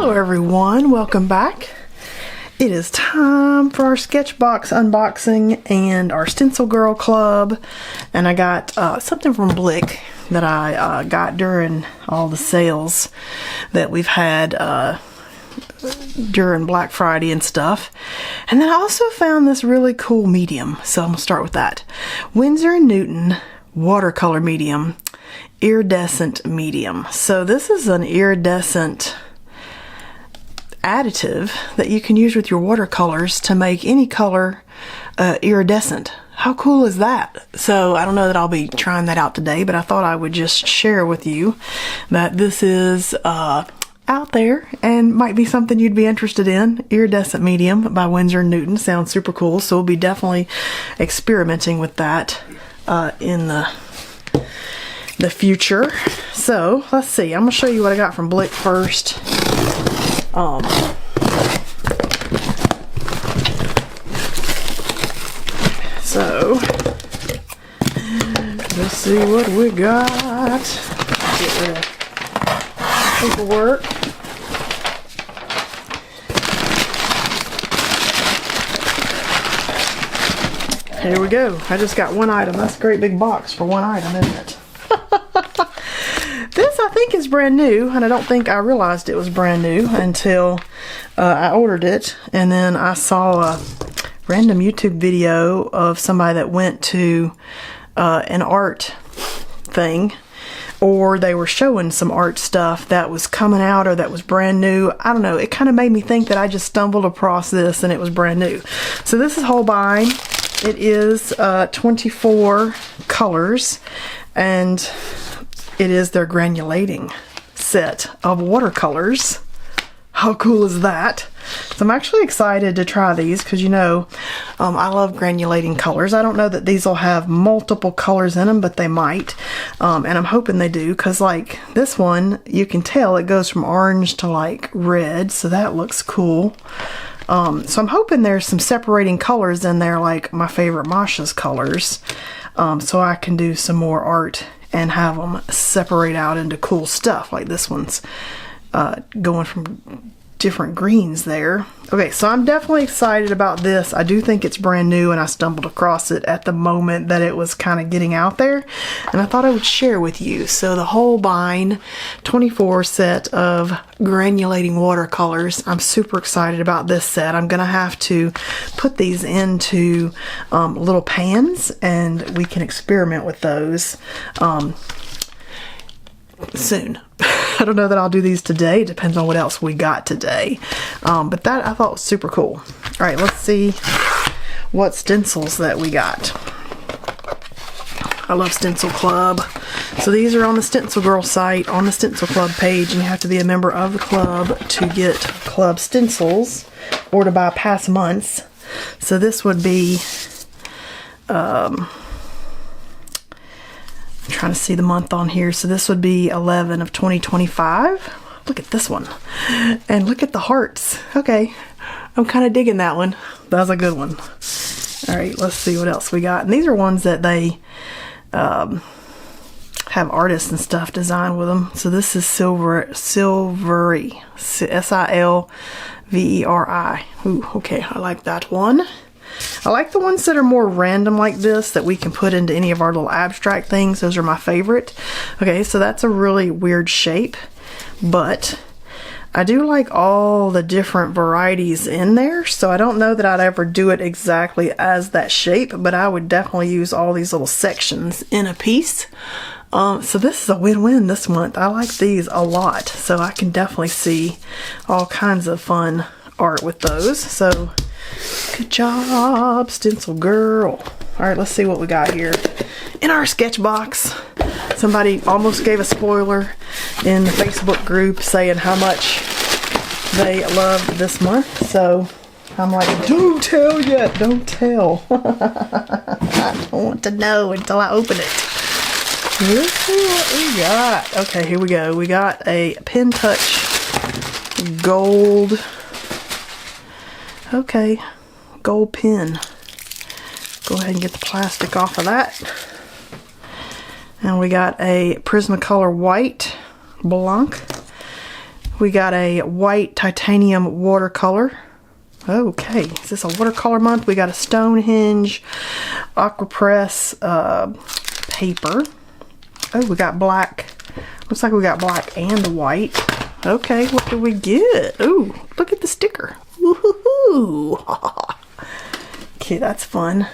Hello everyone, welcome back. It is time for our SketchBox unboxing and our StencilGirl Club. And I got something from Blick that I got during all the sales that we've had during Black Friday and stuff. And then I also found this really cool medium, so I'm gonna start with that. Winsor & Newton watercolor medium, iridescent medium. So this is an iridescent additive that you can use with your watercolors to make any color iridescent. How cool is that? So I don't know that I'll be trying that out today, but I thought I would just share with you that this is out there and might be something you'd be interested in. Iridescent medium by Winsor & Newton. Sounds super cool. So we'll be definitely experimenting with that in the future. So let's see. I'm gonna show you what I got from Blick first. So let's see what we got. Get rid of paperwork. Here we go. I just got one item. That's a great big box for one item, isn't it? This I think is brand new, and I don't think I realized it was brand new until I ordered it, and then I saw a random YouTube video of somebody that went to an art thing, or they were showing some art stuff that was coming out or that was brand new. I don't know, it kind of made me think that I just stumbled across this and it was brand new. So this is Holbein. It is 24 colors, and it is their granulating set of watercolors. How cool is that? So I'm actually excited to try these because, you know, I love granulating colors. I don't know that these will have multiple colors in them, but they might. And I'm hoping they do, because like this one, you can tell it goes from orange to like red. So that looks cool. So I'm hoping there's some separating colors in there, like my favorite Masha's colors. So I can do some more art and have them separate out into cool stuff. Like this one's going from different greens there. Okay, so I'm definitely excited about this. I do think it's brand new, and I stumbled across it at the moment that it was kind of getting out there, and I thought I would share with you. So the Holbein 24 set of granulating watercolors. I'm super excited about this set. I'm gonna have to put these into little pans, and we can experiment with those soon. I don't know that I'll do these today. It depends on what else we got today. But that I thought was super cool. All right, let's see what stencils that we got. I love Stencil Club. So these are on the StencilGirl site, on the Stencil Club page, and you have to be a member of the club to get club stencils or to buy past months. So this would be I'm trying to see the month on here. So this would be 11 of 2025. Look at this one. And look at the hearts. Okay. I'm kind of digging that one. That was a good one. All right, let's see what else we got. And these are ones that they have artists and stuff designed with them. So this is silvery. S-I-L-V-E-R-I. Ooh, okay. I like that one. I like the ones that are more random like this, that we can put into any of our little abstract things. Those are my favorite. Okay, so that's a really weird shape, but I do like all the different varieties in there. So I don't know that I'd ever do it exactly as that shape, but I would definitely use all these little sections in a piece. So this is a win-win this month. I like these a lot. So I can definitely see all kinds of fun art with those. So good job, Stencil Girl. All right, let's see what we got here in our SketchBox. Somebody almost gave a spoiler in the Facebook group saying how much they loved this month. So I'm like, don't tell yet, don't tell. I don't want to know until I open it. Let's see what we got. Okay, here we go. We got a Pen Touch gold. Okay, gold pen. Go ahead and get the plastic off of that. And we got a Prismacolor white Blanc. We got a white titanium watercolor. Okay, is this a watercolor month? We got a Stonehenge Aquapress paper. Oh, we got black. Looks like we got black and white. Okay, what do we get? Ooh, look at the sticker. Woohoo! Okay, that's fun.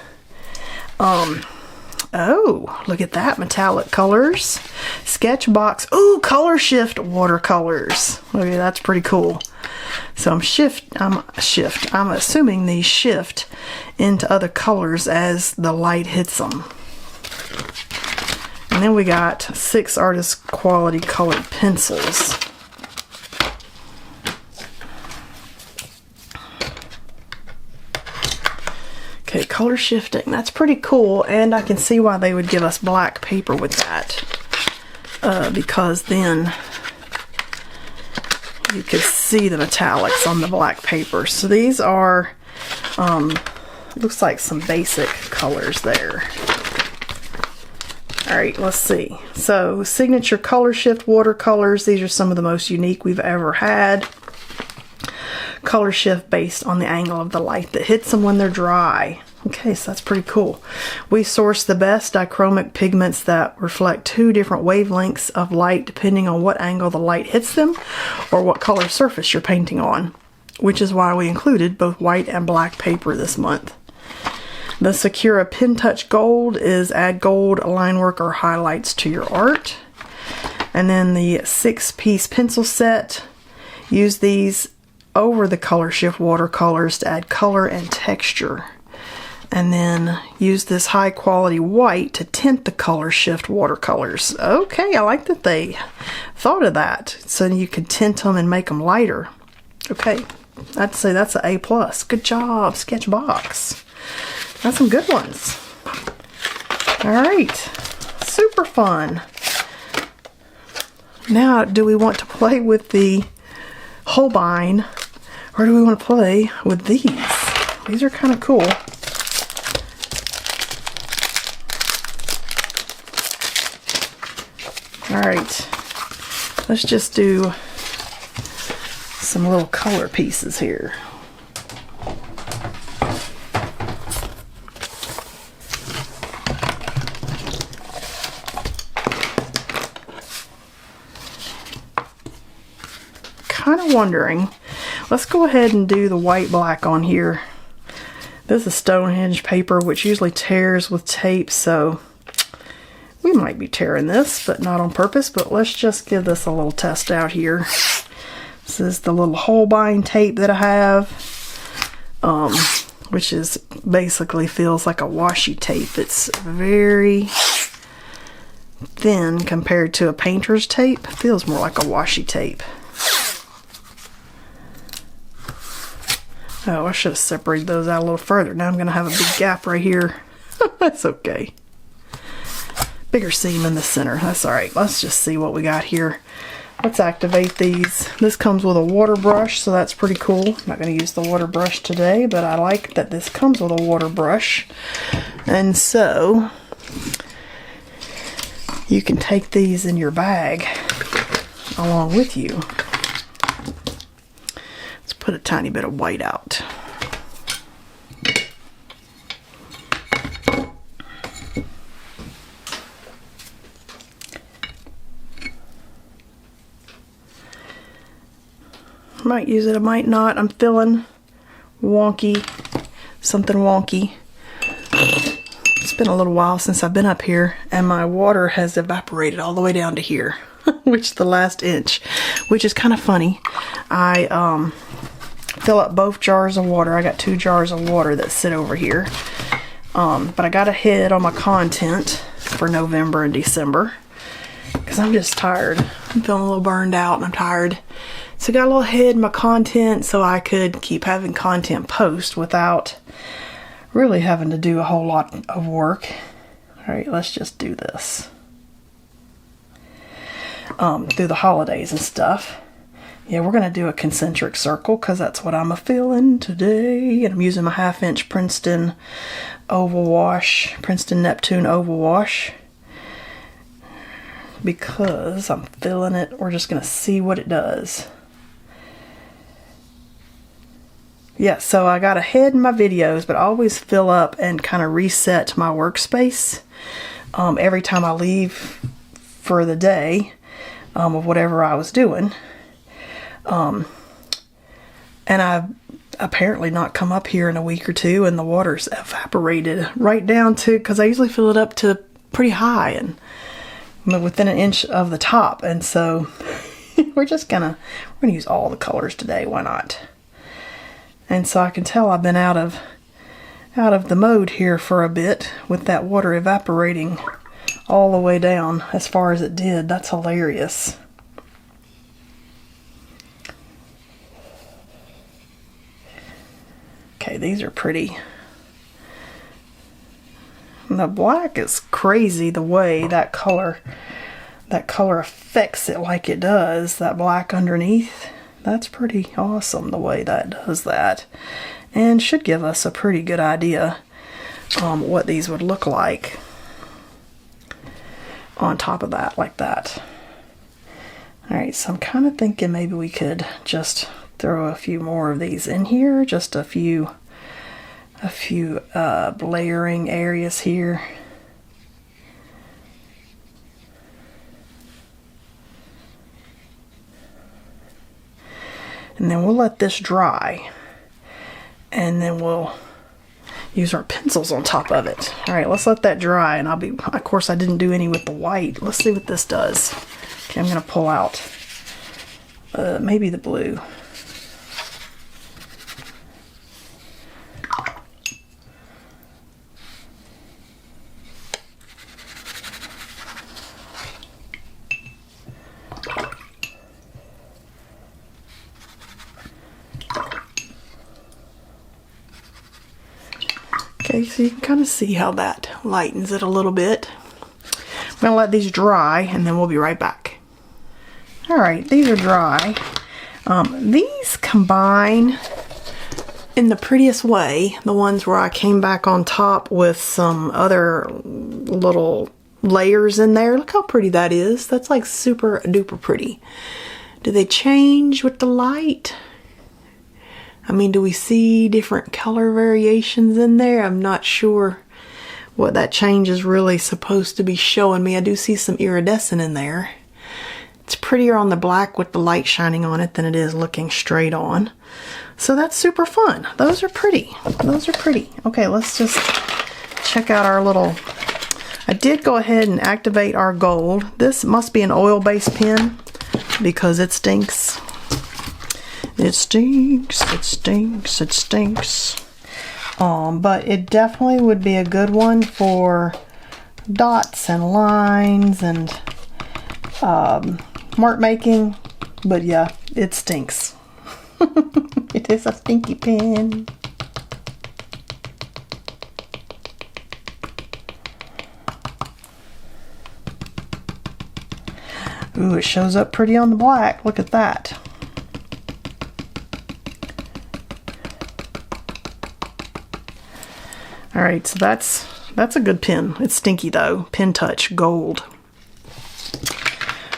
Oh, look at that, metallic colors. SketchBox. Ooh, color shift watercolors. Okay, that's pretty cool. So I'm assuming these shift into other colors as the light hits them. And then we got 6 artist quality colored pencils. Okay, color shifting. That's pretty cool, and I can see why they would give us black paper with that. Because then you could see the metallics on the black paper. So these are, looks like some basic colors there. Alright, let's see. So, signature color shift watercolors. These are some of the most unique we've ever had. Color shift based on the angle of the light that hits them when they're dry. Okay, so that's pretty cool. We source the best dichromic pigments that reflect 2 different wavelengths of light depending on what angle the light hits them or what color surface you're painting on, which is why we included both white and black paper this month. The Sakura Pen Touch Gold is add gold, line work, or highlights to your art. And then the 6-piece pencil set, use these over the color shift watercolors to add color and texture. And then use this high quality white to tint the color shift watercolors. Okay, I like that they thought of that. So you can tint them and make them lighter. Okay, I'd say that's an A+. Good job, SketchBox. That's some good ones. Alright, super fun. Now, do we want to play with the Holbein, or do we want to play with these? These are kind of cool. Alright, let's just do some little color pieces here. Kind of wondering, let's go ahead and do the white black on here. This is Stonehenge paper, which usually tears with tape, so we might be tearing this, but not on purpose. But let's just give this a little test out here. This is the little Holbein tape that I have, which is basically feels like a washi tape. It's very thin compared to a painter's tape. It feels more like a washi tape. Oh, I should have separated those out a little further. Now I'm going to have a big gap right here. That's okay. Bigger seam in the center. That's alright. Let's just see what we got here. Let's activate these. This comes with a water brush, so that's pretty cool. I'm not going to use the water brush today, but I like that this comes with a water brush. And so, you can take these in your bag along with you. Put a tiny bit of white out. Might use it, I might not. I'm feeling wonky, something wonky. It's been a little while since I've been up here, and my water has evaporated all the way down to here, which the last inch, which is kind of funny. I fill up both jars of water. I got 2 jars of water that sit over here. But I got ahead on my content for November and December because I'm just tired. I'm feeling a little burned out and I'm tired. So I got a little ahead in my content so I could keep having content post without really having to do a whole lot of work. Alright, let's just do this. Through the holidays and stuff. Yeah, we're going to do a concentric circle because that's what I'm a-feeling today. And I'm using my 1/2 inch Princeton oval wash, Princeton Neptune oval wash. Because I'm feeling it. We're just going to see what it does. yeah, so I got ahead in my videos, but I always fill up and kind of reset my workspace every time I leave for the day of whatever I was doing. And I've apparently not come up here in a week or two, and the water's evaporated right down to, because I usually fill it up to pretty high and within an inch of the top. And so we're gonna use all the colors today. Why not? And so I can tell I've been out of the mode here for a bit with that water evaporating all the way down as far as it did. That's hilarious. Okay, these are pretty. And the black is crazy the way that color affects it like it does. That black underneath, that's pretty awesome the way that does that. And should give us a pretty good idea what these would look like on top of that, like that. Alright, so I'm kind of thinking maybe we could just throw a few more of these in here, just a few layering areas here. And then we'll let this dry, and then we'll use our pencils on top of it. All right, let's let that dry, and of course I didn't do any with the white. Let's see what this does. Okay, I'm gonna pull out maybe the blue. Okay, so you can kind of see how that lightens it a little bit. I'm going to let these dry, and then we'll be right back. Alright, these are dry. These combine in the prettiest way, the ones where I came back on top with some other little layers in there. Look how pretty that is. That's like super duper pretty. Do they change with the light? I mean, do we see different color variations in there? I'm not sure what that change is really supposed to be showing me. I do see some iridescent in there. It's prettier on the black with the light shining on it than it is looking straight on. So that's super fun. Those are pretty. Those are pretty. Okay, let's just check out our little... I did go ahead and activate our gold. This must be an oil-based pen because it stinks. It stinks, it stinks, it stinks. But it definitely would be a good one for dots and lines and mark making. But yeah, it stinks. It is a stinky pen. Ooh, it shows up pretty on the black. Look at that. Alright, so that's a good pen. It's stinky though. Pen Touch Gold.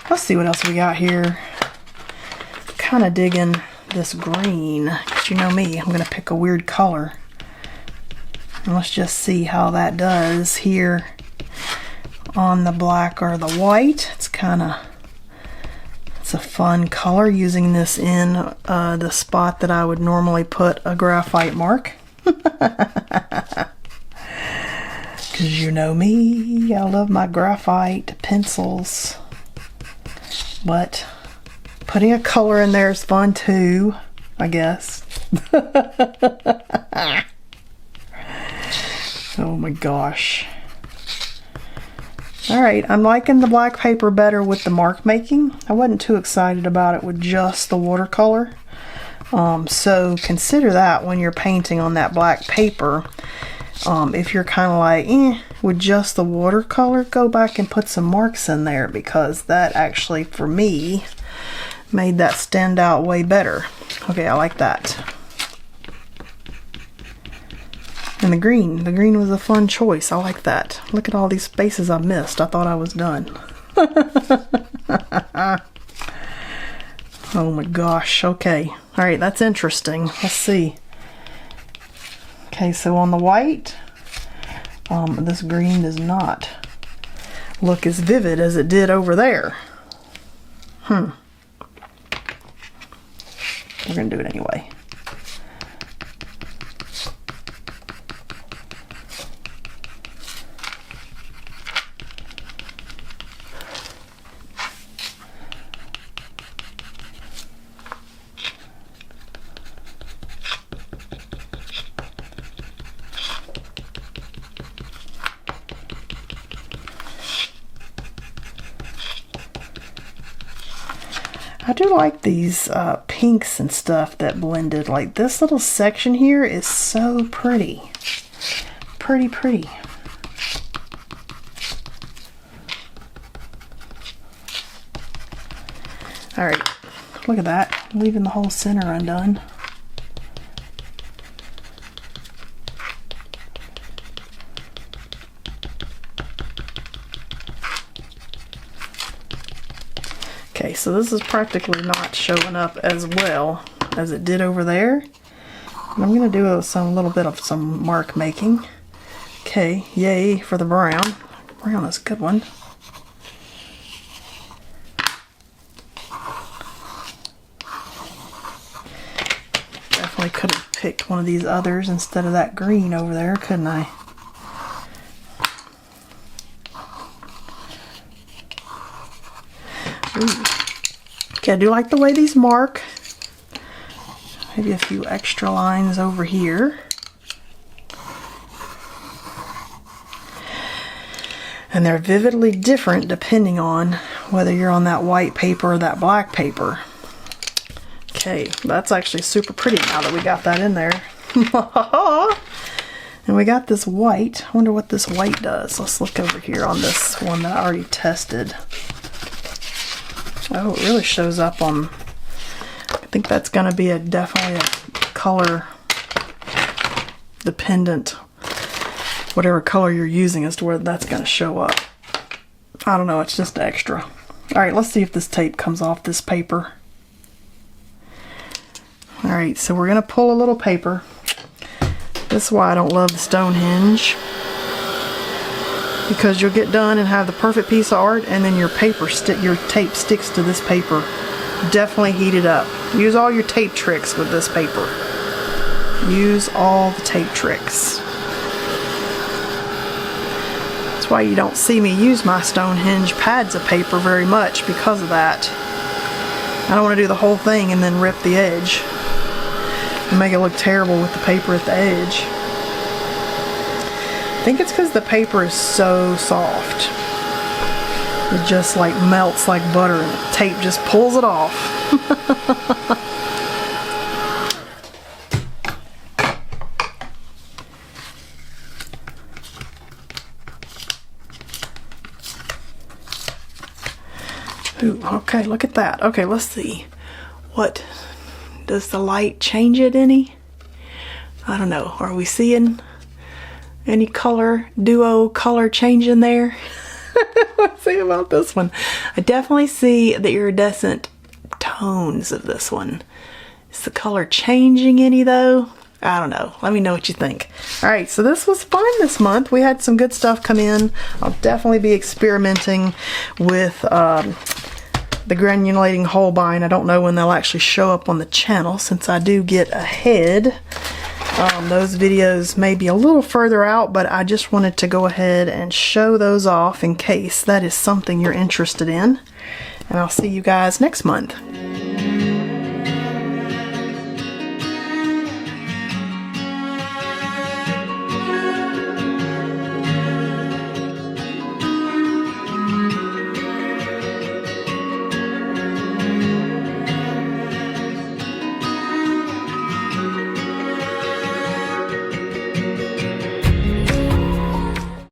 Let's see what else we got here. Kind of digging this green, because you know me, I'm going to pick a weird color. And let's just see how that does here on the black or the white. It's a fun color, using this in the spot that I would normally put a graphite mark. Because you know me, I love my graphite pencils. But putting a color in there is fun too, I guess. Oh my gosh. Alright, I'm liking the black paper better with the mark making. I wasn't too excited about it with just the watercolor. So consider that when you're painting on that black paper. If you're kind of like, with just the watercolor, go back and put some marks in there, because that actually, for me, made that stand out way better. Okay, I like that. And the green was a fun choice. I like that. Look at all these spaces I missed. I thought I was done. Oh my gosh, okay. Alright, that's interesting. Let's see. Okay, so on the white, this green does not look as vivid as it did over there. We're gonna do it anyway. I do like these pinks and stuff that blended. Like this little section here is so pretty. Pretty. Alright, look at that. Leaving the whole center undone. Okay, so this is practically not showing up as well as it did over there. And I'm going to do some little bit of some mark making. Okay, yay for the brown. Brown is a good one. Definitely could have picked one of these others instead of that green over there, couldn't I? Ooh. Okay, I do like the way these mark. Maybe a few extra lines over here. And they're vividly different depending on whether you're on that white paper or that black paper. Okay, that's actually super pretty now that we got that in there. And we got this white. I wonder what this white does. Let's look over here on this one that I already tested. Oh, it really shows up on, I think that's going to be definitely a color dependent, whatever color you're using as to where that's going to show up. I don't know, it's just extra. Alright, let's see if this tape comes off this paper. Alright, so we're going to pull a little paper. This is why I don't love the Stonehenge. Because you'll get done and have the perfect piece of art, and then your tape sticks to this paper. Definitely heat it up. Use all your tape tricks with this paper. Use all the tape tricks. That's why you don't see me use my Stonehenge pads of paper very much, because of that. I don't want to do the whole thing and then rip the edge and make it look terrible with the paper at the edge. I think it's because the paper is so soft. It just like melts like butter and the tape just pulls it off. Ooh, okay, look at that. Okay, let's see. What? Does the light change it any? I don't know. Are we seeing any duo color change in there? Let's see about this one. I definitely see the iridescent tones of this one. Is the color changing any though? I don't know. Let me know what you think. Alright, so this was fun this month. We had some good stuff come in. I'll definitely be experimenting with the granulating Holbein. I don't know when they'll actually show up on the channel since I do get ahead. Those videos may be a little further out, but I just wanted to go ahead and show those off in case that is something you're interested in. And I'll see you guys next month.